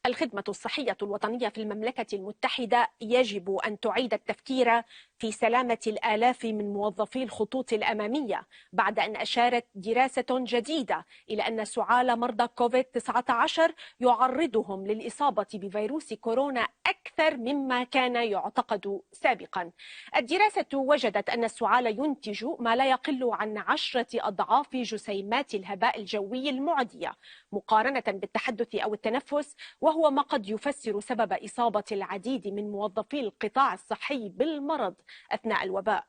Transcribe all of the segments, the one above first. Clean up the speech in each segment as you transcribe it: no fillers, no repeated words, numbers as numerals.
الخدمة الصحية الوطنية في المملكة المتحدة يجب أن تعيد التفكير في سلامة الآلاف من موظفي الخطوط الأمامية بعد أن أشارت دراسة جديدة إلى أن سعال مرضى كوفيد-19 يعرضهم للإصابة بفيروس كورونا أكثر مما كان يعتقد سابقا. الدراسة وجدت أن السعال ينتج ما لا يقل عن 10 أضعاف جسيمات الهباء الجوي المعدية مقارنة بالتحدث أو التنفس، وهو ما قد يفسر سبب إصابة العديد من موظفي القطاع الصحي بالمرض أثناء الوباء.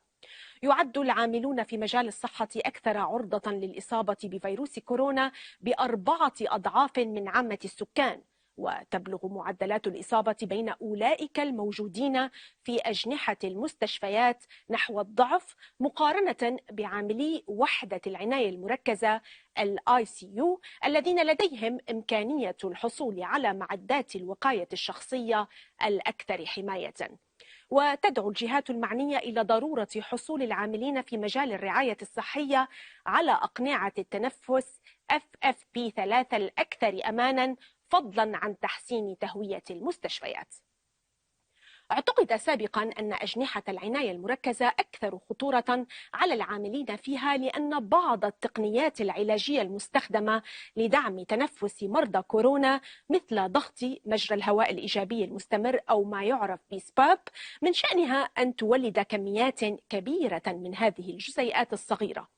يعد العاملون في مجال الصحة أكثر عرضة للإصابة بفيروس كورونا ب4 أضعاف من عامة السكان، وتبلغ معدلات الإصابة بين أولئك الموجودين في أجنحة المستشفيات نحو الضعف مقارنة بعاملي وحدة العناية المركزة الICU الذين لديهم إمكانية الحصول على معدات الوقاية الشخصية الأكثر حماية. وتدعو الجهات المعنية إلى ضرورة حصول العاملين في مجال الرعاية الصحية على أقنعة التنفس FFP3 الأكثر أمانا، فضلا عن تحسين تهوية المستشفيات. اعتقد سابقا أن أجنحة العناية المركزة أكثر خطورة على العاملين فيها لأن بعض التقنيات العلاجية المستخدمة لدعم تنفس مرضى كورونا مثل ضغط مجرى الهواء الإيجابي المستمر أو ما يعرف بسباب من شأنها أن تولد كميات كبيرة من هذه الجزيئات الصغيرة.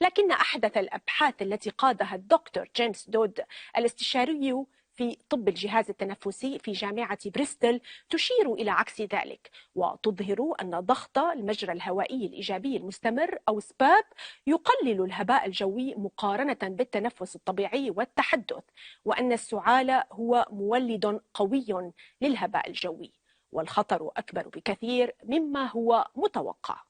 لكن أحدث الأبحاث التي قادها الدكتور جيمس دود الاستشاري في طب الجهاز التنفسي في جامعة بريستول تشير إلى عكس ذلك، وتظهر أن ضغط المجرى الهوائي الإيجابي المستمر أو سباب يقلل الهباء الجوي مقارنة بالتنفس الطبيعي والتحدث، وأن السعال هو مولد قوي للهباء الجوي، والخطر أكبر بكثير مما هو متوقع.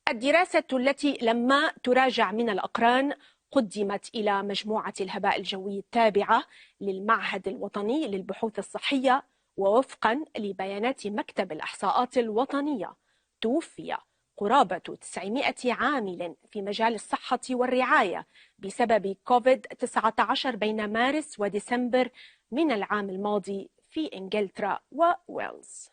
الدراسة التي لما تراجع من الأقران قدمت إلى مجموعة الهباء الجوي التابعة للمعهد الوطني للبحوث الصحية، ووفقا لبيانات مكتب الإحصاءات الوطنية توفي قرابة 900 عامل في مجال الصحة والرعاية بسبب كوفيد-19 بين مارس وديسمبر من العام الماضي في إنجلترا وويلز.